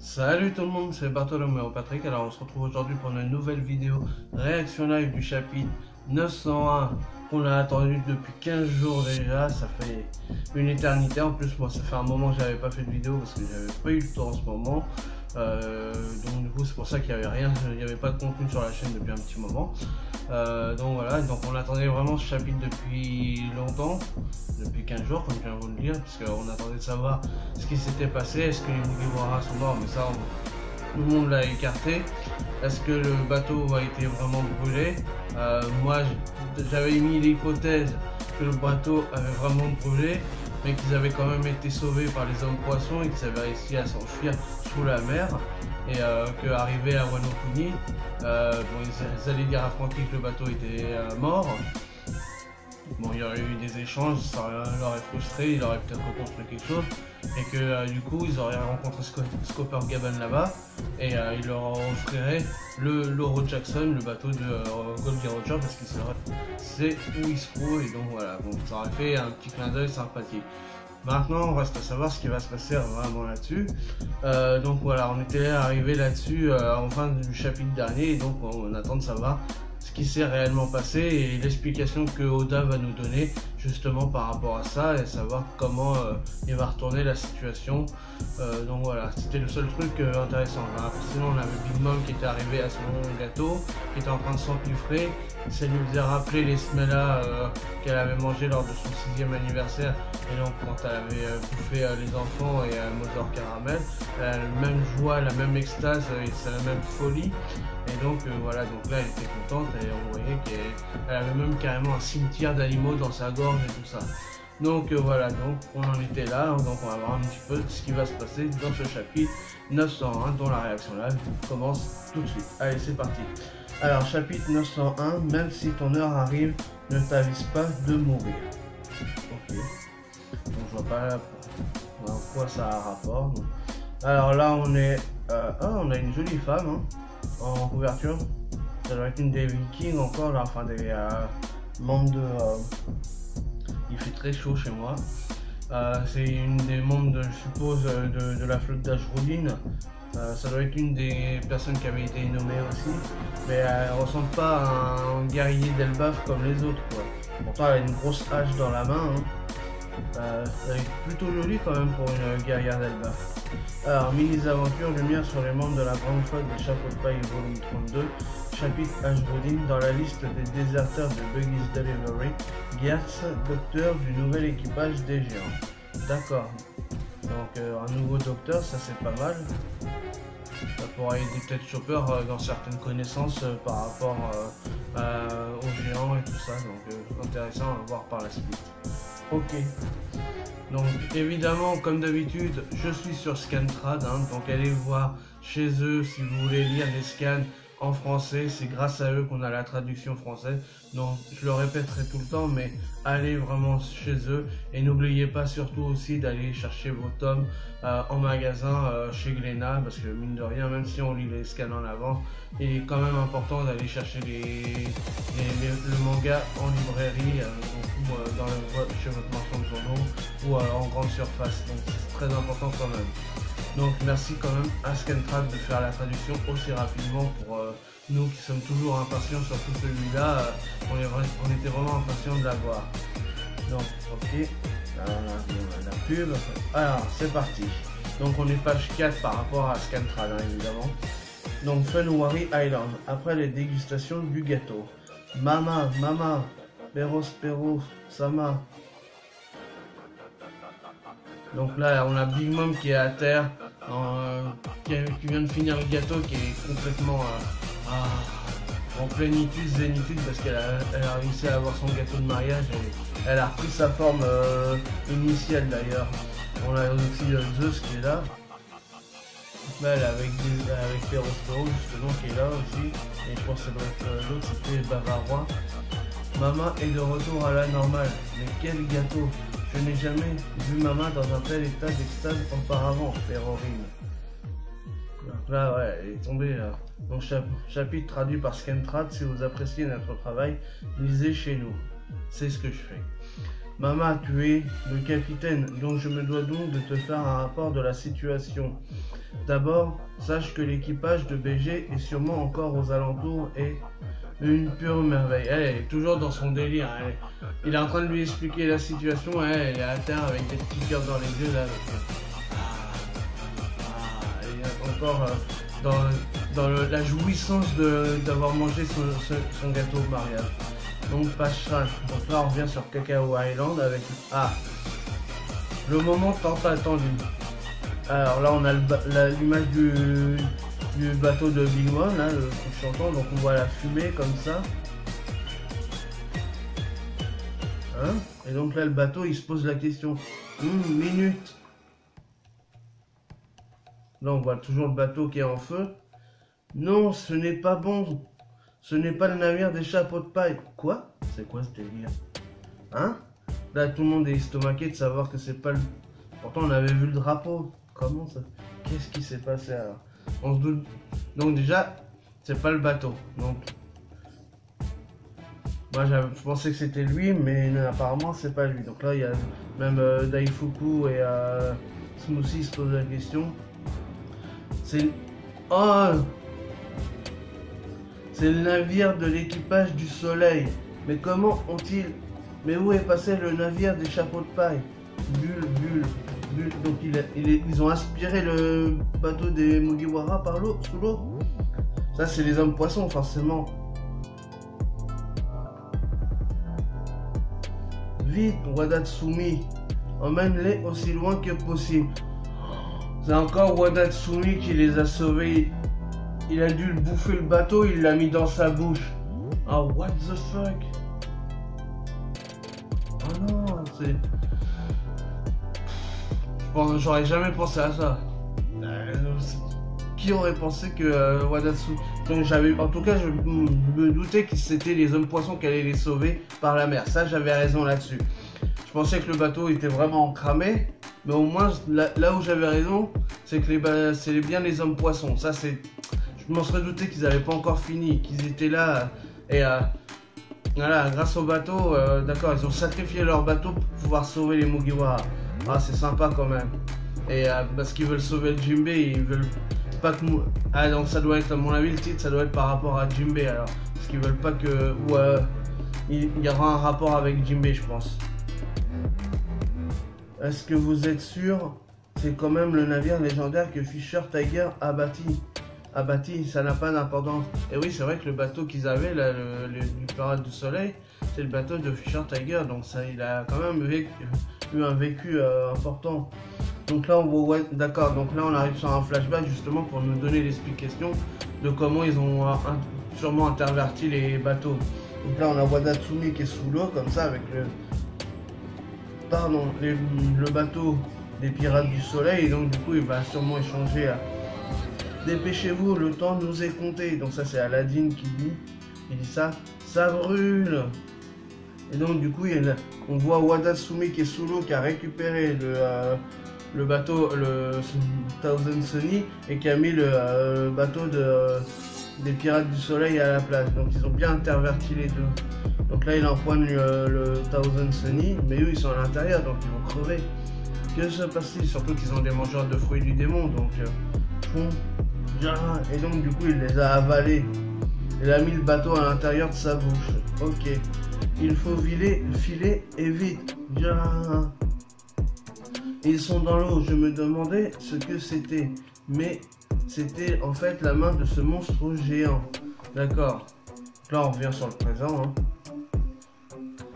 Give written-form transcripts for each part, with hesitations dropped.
Salut tout le monde, c'est Bartholoméo Patrick. Alors on se retrouve aujourd'hui pour une nouvelle vidéo réaction live du chapitre 901 qu'on a attendu depuis 15 jours déjà. Ça fait une éternité. En plus moi ça fait un moment que j'avais pas fait de vidéo parce que j'avais pas eu le temps en ce moment. Donc du coup c'est pour ça qu'il n'y avait rien, il n'y avait pas de contenu sur la chaîne depuis un petit moment. Donc voilà, donc on attendait vraiment ce chapitre depuis longtemps, depuis 15 jours comme je viens de vous le dire, parce qu'on attendait de savoir ce qui s'était passé, est-ce que les Mugiwara sont morts, mais ça tout le monde l'a écarté. Est-ce que le bateau a été vraiment brûlé? Moi j'avais mis l'hypothèse que le bateau avait vraiment brûlé, mais qu'ils avaient quand même été sauvés par les hommes poissons et qu'ils avaient réussi à s'enfuir sous la mer, et qu'arrivé à Wano Kuni, ils allaient dire à Franky que le bateau était mort. Bon, il y aurait eu des échanges, ça l'aurait frustré, il aurait peut-être reconstruit quelque chose, et que du coup ils auraient rencontré Scopper Gaban là-bas, et il leur offrirait le Loro Jackson, le bateau de Goldie Roger, parce qu'il sait où il se trouve, et donc voilà, bon, ça aurait fait un petit clin d'œil sympathique. Maintenant, on reste à savoir ce qui va se passer vraiment là-dessus. Donc voilà, on était arrivé là-dessus en fin du chapitre dernier, et donc on attend de savoir ce qui s'est réellement passé et l'explication que Oda va nous donner justement par rapport à ça, et savoir comment il va retourner la situation. Donc voilà, c'était le seul truc intéressant. Sinon on avait Big Mom qui était arrivé à son gâteau, qui était en train de s'empiffrer. Ça lui faisait rappeler les Smella qu'elle avait mangé lors de son 6e anniversaire, et donc quand elle avait bouffé les enfants et Mother Caramel, elle a la même joie, la même extase et c'est la même folie. Et donc voilà, donc là elle était contente, et on voyait qu'elle avait même carrément un cimetière d'animaux dans sa gorge et tout ça. Donc voilà, donc on en était là, donc on va voir un petit peu ce qui va se passer dans ce chapitre 901 dont la réaction live commence tout de suite. Allez, c'est parti. Alors chapitre 901, même si ton heure arrive, ne t'avise pas de mourir. Ok, donc je vois pas en quoi ça a rapport. Donc. Alors là on est, on a une jolie femme hein, en couverture. Ça doit être une des Vikings encore, là, enfin des membres de... il fait très chaud chez moi. C'est une des membres, je suppose, de la flotte d'Ashrodin. Ça doit être une des personnes qui avait été nommée aussi. Mais elle ressemble pas à un guerrier d'Elbaf comme les autres, quoi. Pourtant elle a une grosse hache dans la main. Hein. Elle est plutôt jolie quand même pour une guerrière d'Elbaf. Alors, mini-aventure, lumière sur les membres de la grande flotte des chapeaux de paille volume 32, chapitre Ashrodin, dans la liste des déserteurs de Buggy's Delivery, Geertz, docteur du nouvel équipage des géants. D'accord. Donc un nouveau docteur, ça c'est pas mal. Ça pourra aider peut-être Chopper dans certaines connaissances par rapport aux géants et tout ça. Donc intéressant à voir par la suite. Ok. Donc évidemment, comme d'habitude, je suis sur Scantrad, hein, donc allez voir chez eux si vous voulez lire les scans en français, c'est grâce à eux qu'on a la traduction française. Donc je le répéterai tout le temps, mais allez vraiment chez eux, et n'oubliez pas surtout aussi d'aller chercher vos tomes en magasin chez Glénat, parce que mine de rien, même si on lit les scans en avant, il est quand même important d'aller chercher le manga en librairie, chez votre marchand de journaux ou en grande surface. Donc c'est très important quand même. Donc merci quand même à Scantrad de faire la traduction aussi rapidement pour nous qui sommes toujours impatients, surtout celui-là, on était vraiment impatients de l'avoir. Donc ok, alors, la pub, alors c'est parti. Donc on est page 4 par rapport à Scantrad hein, évidemment. Donc Funwari Island, après les dégustations du gâteau. Mama, Perro, Sama. Donc là on a Big Mom qui est à terre, qui vient de finir le gâteau, qui est complètement en plénitude, zénitude, parce qu'elle a réussi à avoir son gâteau de mariage, et elle a repris sa forme initiale d'ailleurs. On a aussi Zeus qui est là. Là elle est avec Perro justement qui est là aussi, et je pense que ça doit être l'autre, c'était Bavarois. Maman est de retour à la normale, mais quel gâteau! Je n'ai jamais vu Maman dans un tel état d'extase auparavant, Perrorine. Donc là, ouais, elle est tombée. Là. Donc chapitre traduit par Scantrad. Si vous appréciez notre travail, lisez chez nous. C'est ce que je fais. Mama, tu es le capitaine, donc je me dois donc de te faire un rapport de la situation. D'abord, sache que l'équipage de BG est sûrement encore aux alentours et une pure merveille. Elle est toujours dans son délire. Il est en train de lui expliquer la situation. Elle est à terre avec des petits cœurs dans les yeux là. Elle est encore la jouissance d'avoir mangé son gâteau au mariage. Donc page 5. Donc là on revient sur Cacao Island avec le moment tant attendu. Alors là on a l'image du bateau de Big Mom, là, le truc chantant, donc on voit la fumée comme ça. Hein? Et donc là le bateau il se pose la question. Minute. Là on voit toujours le bateau qui est en feu. Non, ce n'est pas bon. Ce n'est pas le navire des chapeaux de paille. Quoi? C'est quoi ce délire? Hein? Là tout le monde est estomaqué de savoir que c'est pas le... Pourtant on avait vu le drapeau. Comment ça? Qu'est-ce qui s'est passé alors? On se doute. Donc déjà, c'est pas le bateau. Donc moi je pensais que c'était lui, mais apparemment c'est pas lui. Donc là il y a même Daifuku et Smoothie se posent la question. C'est... Oh! C'est le navire de l'équipage du Soleil. Mais comment ont-ils... Mais où est passé le navire des chapeaux de paille? Bulle. Donc ils ont aspiré le bateau des Mugiwara par l'eau, sous l'eau. Ça c'est les hommes poissons forcément. Vite Wadatsumi, emmène-les aussi loin que possible. C'est encore Wadatsumi qui les a sauvés. Il a dû bouffer le bateau, il l'a mis dans sa bouche. Ah, what the fuck? Oh non, c'est... J'aurais jamais pensé à ça. Qui aurait pensé que Wadatsumi... Donc en tout cas, je me doutais que c'était les hommes poissons qui allaient les sauver par la mer. Ça, j'avais raison là-dessus. Je pensais que le bateau était vraiment cramé, mais au moins là où j'avais raison, c'est que c'est bien les hommes poissons. Ça, c'est... Je m'en serais douté qu'ils n'avaient pas encore fini, qu'ils étaient là et voilà, grâce au bateau, d'accord, ils ont sacrifié leur bateau pour pouvoir sauver les Mugiwara. Ah, c'est sympa quand même. Et parce qu'ils veulent sauver le Jinbe, ils veulent pas que... Ah, donc ça doit être, à mon avis, le titre, ça doit être par rapport à Jinbe alors. Parce qu'ils veulent pas que... Ou il y aura un rapport avec Jinbe, je pense. Est-ce que vous êtes sûr? C'est quand même le navire légendaire que Fisher Tiger a bâti, ça n'a pas d'importance. Et oui, c'est vrai que le bateau qu'ils avaient, là, du Pirate du Soleil, c'est le bateau de Fisher Tiger, donc ça, il a quand même eu un vécu important. Donc là, on voit, d'accord, donc là, on arrive sur un flashback justement pour nous donner l'explication de comment ils ont sûrement interverti les bateaux. Donc là, on a Wadatsumi qui est sous l'eau, comme ça, avec le bateau des Pirates du Soleil, et donc du coup, il va sûrement échanger à... Dépêchez-vous, le temps nous est compté. Donc ça c'est Aladdin qui dit ça, ça brûle. Et donc du coup on voit Wadatsumi qui est sous l'eau, qui a récupéré le bateau, le Thousand Sunny, et qui a mis le bateau des Pirates du Soleil à la place. Donc ils ont bien interverti les deux. Donc là il empoigne le Thousand Sunny, mais eux ils sont à l'intérieur, donc ils vont crever. Que se passe-t-il? Surtout qu'ils ont des mangeurs de fruits du démon, donc et donc du coup il les a avalés. Il a mis le bateau à l'intérieur de sa bouche. Ok. Il faut filer et vite. Ils sont dans l'eau. Je me demandais ce que c'était. Mais c'était en fait la main de ce monstre géant. D'accord. Là on revient sur le présent.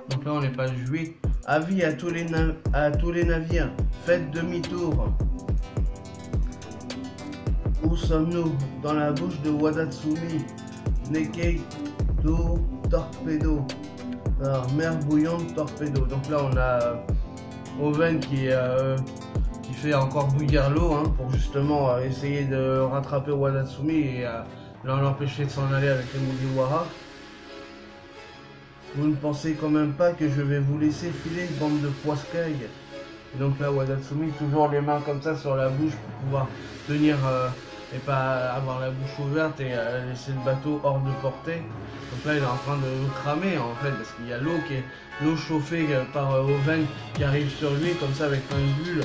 Donc là on n'est pas juillet. Avis à tous les navires. Faites demi-tour. Où sommes-nous? Dans la bouche de Wadatsumi. Nekei do Torpedo. Alors, mer bouillante Torpedo. Donc là, on a Oven qui fait encore bouillir l'eau pour justement essayer de rattraper Wadatsumi et l'empêcher de s'en aller avec les Mugiwara. Vous ne pensez quand même pas que je vais vous laisser filer, bande de poiscailles? Donc là, Wadatsumi, toujours les mains comme ça sur la bouche pour pouvoir tenir et pas avoir la bouche ouverte et laisser le bateau hors de portée. Donc là il est en train de cramer en fait parce qu'il y a l'eau chauffée par Oven qui arrive sur lui comme ça avec plein de bulles.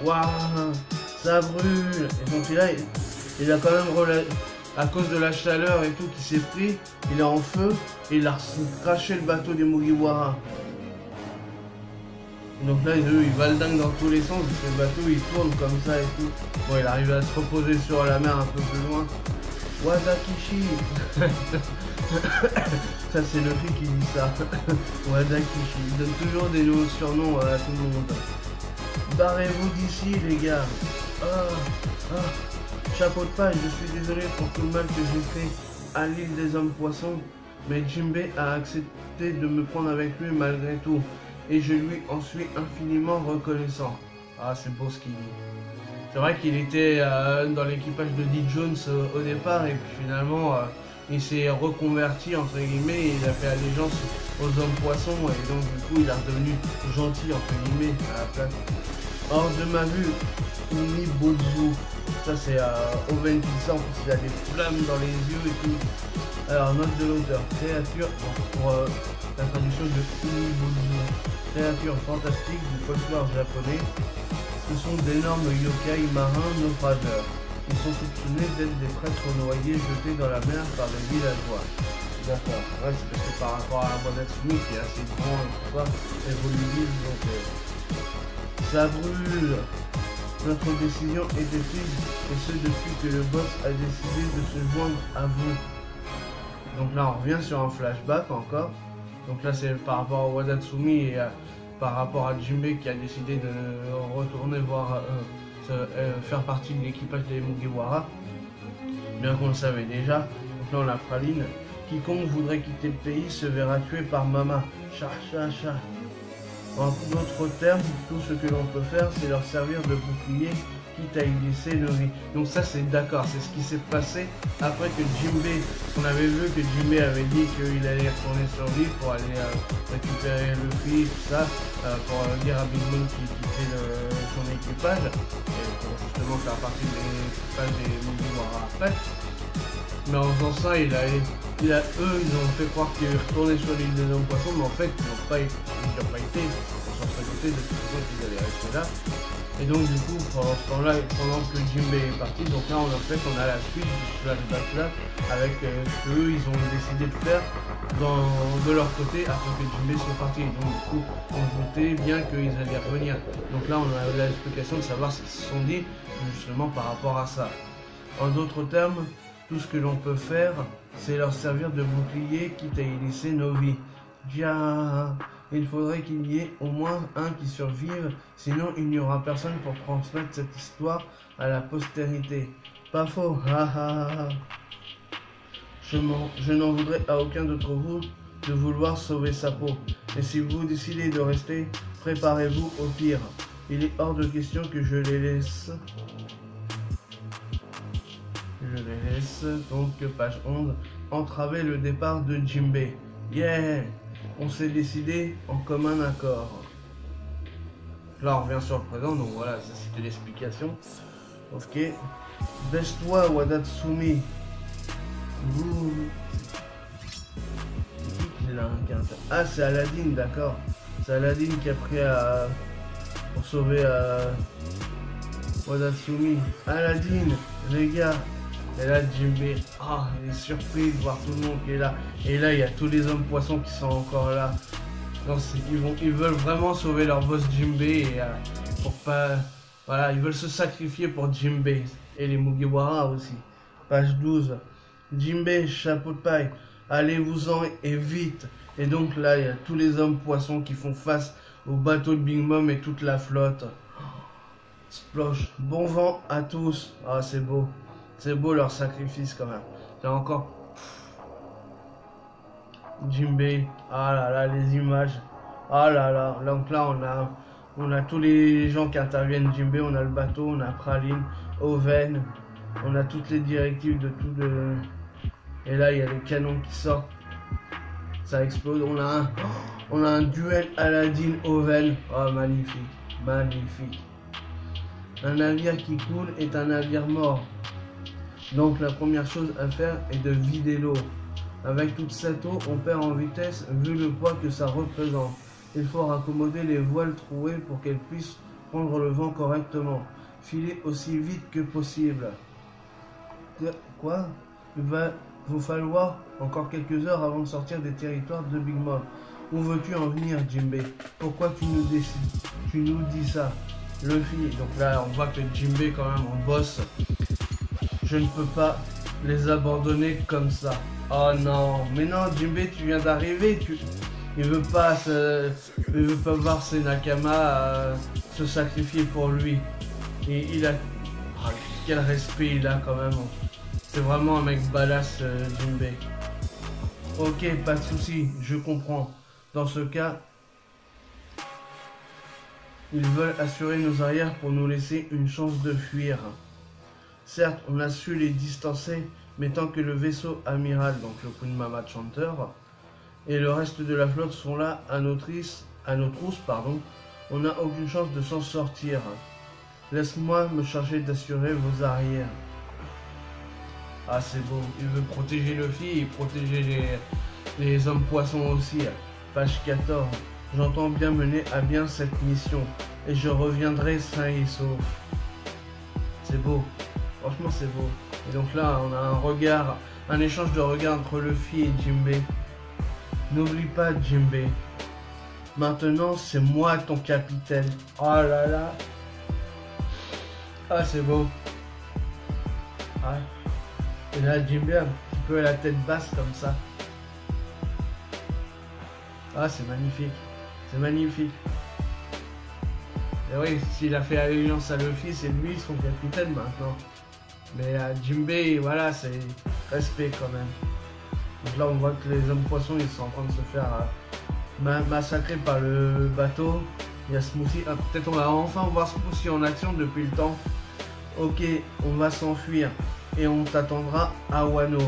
Waouh, ça brûle. Et donc là il a quand même à cause de la chaleur et tout qui s'est pris, il est en feu et il a craché le bateau des Mugiwara. Donc là, ils valdinguent dans tous les sens, le bateau il tourne comme ça et tout. Bon, il arrive à se reposer sur la mer un peu plus loin. Wadakishi. Ça, c'est le fait qui dit ça. Wadakishi. Il donne toujours des nouveaux surnoms à tout le monde. Barrez-vous d'ici, les gars. Chapeau de paille, je suis désolé pour tout le mal que j'ai fait à l'île des hommes poissons, mais Jinbei a accepté de me prendre avec lui malgré tout. Et je lui en suis infiniment reconnaissant. Ah, c'est beau ce qu'il dit. C'est vrai qu'il était dans l'équipage de D. Jones au départ, et puis finalement, il s'est reconverti, entre guillemets, et il a fait allégeance aux hommes poissons, et donc du coup, il est redevenu gentil, entre guillemets, à la place. Hors de ma vue, Umibotsu. Ça, c'est Oven qui sort, parce qu'il a des flammes dans les yeux et tout. Alors, note de l'auteur. Créature, pour la traduction de Umibotsu. Créatures fantastiques du folklore japonais. Ce sont d'énormes yokai marins naufrageurs. Ils sont soupçonnés d'être des prêtres noyés jetés dans la mer par les villageois. D'accord. Ouais, c'est parce que par rapport à Wadatsumi qui est assez grand et tout ça, évolutif, donc ça brûle. Notre décision était prise, et ce depuis que le boss a décidé de se joindre à vous. Donc là on revient sur un flashback encore. Donc là c'est par rapport à Wadatsumi et par rapport à Jinbei qui a décidé de retourner voir faire partie de l'équipage des Mugiwara. Bien qu'on le savait déjà. Donc là on a Praline. Quiconque voudrait quitter le pays se verra tué par Mama. Cha cha cha. En d'autres termes, tout ce que l'on peut faire, c'est leur servir de bouclier, quitte à y laisser nos vies. Donc ça, c'est d'accord, c'est ce qui s'est passé après que Jinbei, on avait vu que Jinbei avait dit qu'il allait retourner sur l'île pour aller récupérer Luffy, tout ça, pour dire à Big Mom qu'il quittait son équipage, et pour justement faire partie de l'équipage des Mugiwara après. Mais en faisant ça, eux, ils ont fait croire qu'ils retournaient sur l'île des hommes poissons, mais en fait, ils n'ont pas été. On s'en serait douté de toute façon qu'ils allaient rester là. Et donc, du coup, pendant ce temps-là, pendant que Jinbei est parti, donc là, on a la suite du flashback là, avec ce qu'eux, ils ont décidé de faire de leur côté après que Jinbei soit parti. Et donc, du coup, on doutait bien qu'ils allaient revenir. Donc là, on a l'explication de savoir ce qu'ils se sont dit, justement, par rapport à ça. En d'autres termes, tout ce que l'on peut faire, c'est leur servir de bouclier, quitte à y laisser nos vies. Dia, il faudrait qu'il y ait au moins un qui survive, sinon il n'y aura personne pour transmettre cette histoire à la postérité. Pas faux, ha ha ha. Je n'en voudrais à aucun d'entre vous de vouloir sauver sa peau. Et si vous décidez de rester, préparez-vous au pire. Il est hors de question que je les laisse. Donc page 11, entraver le départ de Jinbei. Yeah, on s'est décidé en commun accord. Là on revient sur le présent, donc voilà, ça c'était l'explication. Ok, baisse-toi Wadatsumi. Ah, c'est Aladdin, d'accord. C'est Aladdin qui a pris pour sauver Wadatsumi. Aladdin, les gars. Et là, Jinbei, il est surpris de voir tout le monde qui est là. Et là, il y a tous les hommes poissons qui sont encore là. Donc, ils veulent vraiment sauver leur boss Jinbei. Et pour pas... Voilà, ils veulent se sacrifier pour Jinbei. Et les Mugiwara aussi. Page 12. Jinbei, chapeau de paille. Allez-vous-en et vite. Et donc là, il y a tous les hommes poissons qui font face au bateau de Big Mom et toute la flotte. Splosh. Bon vent à tous. Ah, c'est beau. C'est beau leur sacrifice quand même. C'est encore... Jinbei. Ah là là, les images. Ah là là. Donc là, on a tous les gens qui interviennent. Jinbei, on a le bateau, on a Praline, Oven. On a toutes les directives de tout le... Et là, il y a les canons qui sortent. Ça explose. On a un duel Aladdin-Oven. Oh, magnifique. Magnifique. Un navire qui coule est un navire mort. Donc la première chose à faire est de vider l'eau. Avec toute cette eau, on perd en vitesse vu le poids que ça représente. Il faut raccommoder les voiles trouées pour qu'elles puissent prendre le vent correctement. Filer aussi vite que possible. Quoi? Il va vous falloir encore quelques heures avant de sortir des territoires de Big Mom. Où veux-tu en venir, Jinbei? Pourquoi tu nous dis ça? Luffy, donc là on voit que Jinbei quand même en boss. Je ne peux pas les abandonner comme ça. Oh non, mais non Jinbei, tu viens d'arriver, il veut pas voir ses Nakama se sacrifier pour lui. Et il a... Oh, quel respect il a quand même. C'est vraiment un mec badass, Jinbei. Ok, pas de souci, je comprends. Dans ce cas, ils veulent assurer nos arrières pour nous laisser une chance de fuir. Certes, on a su les distancer, mais tant que le vaisseau amiral, donc le Queen Mama Chanter, et le reste de la flotte sont là à nos trousses, on n'a aucune chance de s'en sortir. Laisse-moi me charger d'assurer vos arrières. Ah, c'est beau. Il veut protéger Luffy et protéger les hommes poissons aussi. Page 14. J'entends bien mener à bien cette mission et je reviendrai sain et sauf. C'est beau. Franchement, c'est beau. Et donc là, on a un échange de regards entre Luffy et Jinbei. N'oublie pas, Jinbei. Maintenant, c'est moi ton capitaine. Oh là là. Ah, c'est beau. Ah. Et là, Jinbei un petit peu la tête basse comme ça. Ah, c'est magnifique. C'est magnifique. Et oui, s'il a fait alliance à Luffy, c'est lui son capitaine maintenant. Mais Jinbei, voilà, c'est respect quand même. Donc là, on voit que les hommes poissons, ils sont en train de se faire massacrer par le bateau. Il y a Smoothie. Ah, peut-être on va enfin voir Smoothie en action depuis le temps. Ok, on va s'enfuir. Et on t'attendra à Wano.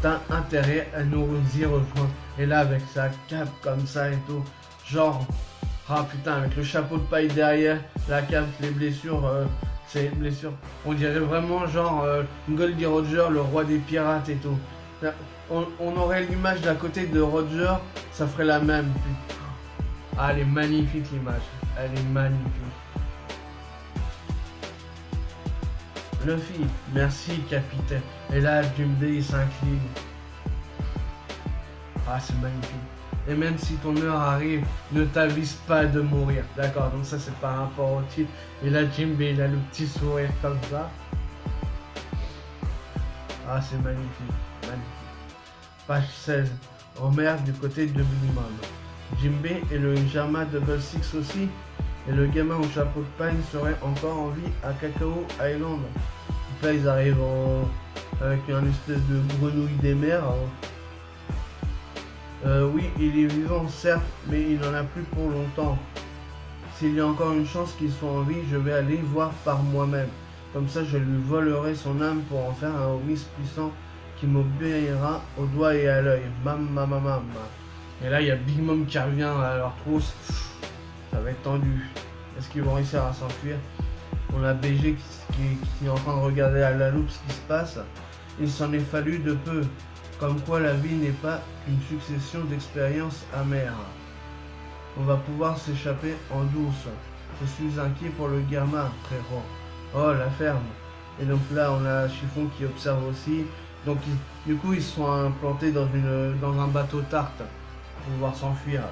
T'as intérêt à nous y rejoindre. Et là, avec sa cape comme ça et tout. Genre, ah putain, avec le chapeau de paille derrière, la cape, les blessures, c'est blessures. On dirait vraiment genre Goldie Roger, le roi des pirates et tout. On aurait l'image d'à côté de Roger, ça ferait la même. Ah, elle est magnifique l'image. Elle est magnifique. Luffy, merci capitaine. Et là, Jinbei s'incline. Ah, c'est magnifique. Et même si ton heure arrive, ne t'avise pas de mourir. D'accord, donc ça c'est par rapport au titre. Et là, Jinbei, il a le petit sourire comme ça. Ah, c'est magnifique. Magnifique. Page 16. Homer du côté de Big Mom. Jinbei et le Jama Double Six aussi. Et le gamin au chapeau de paille serait encore en vie à Cacao Island. Donc là, ils arrivent avec une espèce de grenouille des mers. Oui, il est vivant, certes, mais il n'en a plus pour longtemps. S'il y a encore une chance qu'il soit en vie, je vais aller voir par moi-même. Comme ça, je lui volerai son âme pour en faire un Omis puissant qui m'obéira au doigt et à l'œil. Mamma. Et là, il y a Big Mom qui revient à leur trousse. Ça va être tendu. Est-ce qu'ils vont réussir à s'enfuir? On a BG qui est en train de regarder à la loupe ce qui se passe. Il s'en est fallu de peu. Comme quoi la vie n'est pas une succession d'expériences amères. On va pouvoir s'échapper en douce. Je suis inquiet pour le gamin, frérot. Oh, la ferme. Et donc là, on a Chiffon qui observe aussi. Donc du coup, ils sont implantés dans un bateau tarte pour pouvoir s'enfuir.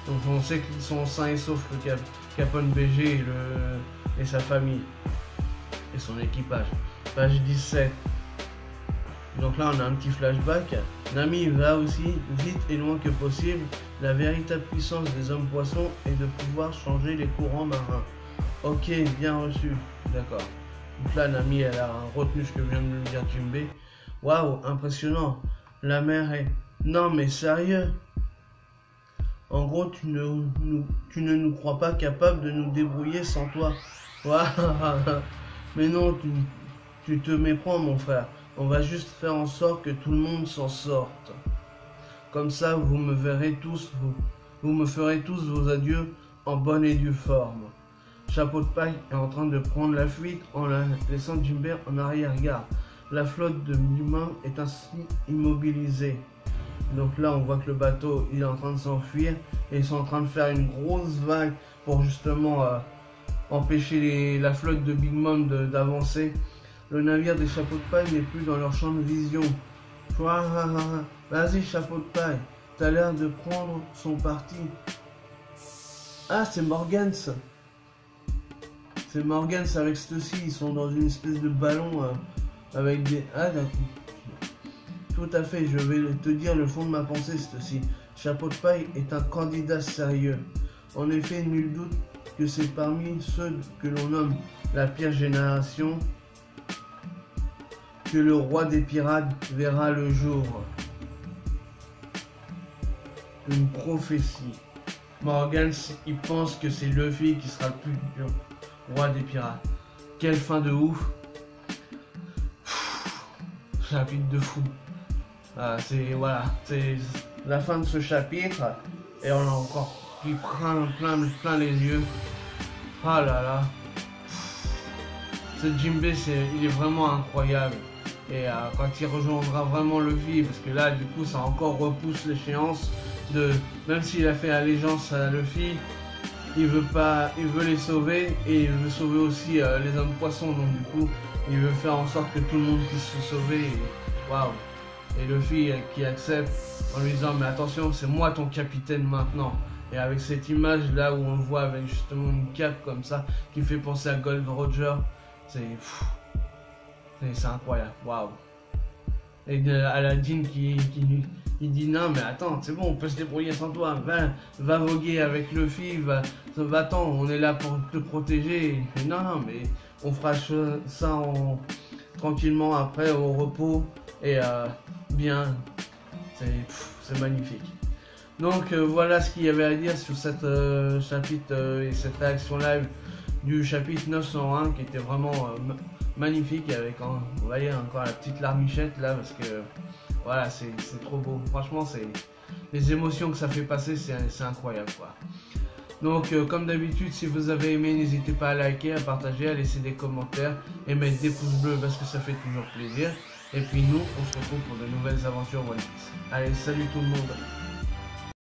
Donc on sait qu'ils sont sains et saufs, le Capone BG et sa famille. Et son équipage. Page 17. Donc là on a un petit flashback. Nami va aussi vite et loin que possible. La véritable puissance des hommes poissons est de pouvoir changer les courants marins. Ok, bien reçu. D'accord. Donc là Nami elle a retenu ce que vient de nous dire Jinbei. Waouh, impressionnant. La mer est... Non mais sérieux? En gros tu ne nous crois pas capable de nous débrouiller sans toi. Waouh. Mais non, tu te méprends mon frère. On va juste faire en sorte que tout le monde s'en sorte. Comme ça, vous me ferez tous vos adieux en bonne et due forme. Chapeau de paille est en train de prendre la fuite en laissant Jinbei en arrière-garde. La flotte de Bigmom est ainsi immobilisée. Donc là, on voit que le bateau il est en train de s'enfuir et ils sont en train de faire une grosse vague pour justement empêcher la flotte de Bigmom d'avancer. Le navire des chapeaux de paille n'est plus dans leur champ de vision. Vas-y, chapeau de paille, t'as l'air de prendre son parti. Ah, c'est Morgans. C'est Morgans avec Stussy, ils sont dans une espèce de ballon avec des... Ah, d'accord. Tout à fait, je vais te dire le fond de ma pensée, Stussy. Chapeau de paille est un candidat sérieux. En effet, nul doute que c'est parmi ceux que l'on nomme la pire génération que le roi des pirates verra le jour. Une prophétie. Morgans, il pense que c'est Luffy qui sera le plus dur roi des pirates. Quelle fin de ouf. Chapitre de fou. C'est voilà, c'est la fin de ce chapitre et on a encore pris plein les yeux. Ah là là. Ce Jinbei, il est vraiment incroyable. Et quand il rejoindra vraiment Luffy, parce que là du coup ça encore repousse l'échéance de, même s'il a fait allégeance à Luffy, il veut les sauver et il veut sauver aussi les hommes poissons, donc du coup il veut faire en sorte que tout le monde puisse se sauver. Waouh. Et Luffy qui accepte en lui disant mais attention, c'est moi ton capitaine maintenant. Et avec cette image là où on le voit avec justement une cape comme ça qui fait penser à Gold Roger, c'est incroyable, waouh. Et Aladdin qui dit non mais attends, c'est bon, on peut se débrouiller sans toi, va voguer avec Luffy, va-t'en, on est là pour te protéger. Il fait non mais on fera ça tranquillement après au repos et bien, c'est magnifique. Donc voilà ce qu'il y avait à dire sur cette chapitre et cette réaction live du chapitre 901 qui était vraiment magnifique avec, vous voyez encore la petite larmichette là parce que voilà c'est trop beau. Franchement c'est les émotions que ça fait passer, c'est incroyable quoi. Donc comme d'habitude, si vous avez aimé, n'hésitez pas à liker, à partager, à laisser des commentaires et mettre des pouces bleus parce que ça fait toujours plaisir. Et puis nous, on se retrouve pour de nouvelles aventures One Piece. Allez, salut tout le monde.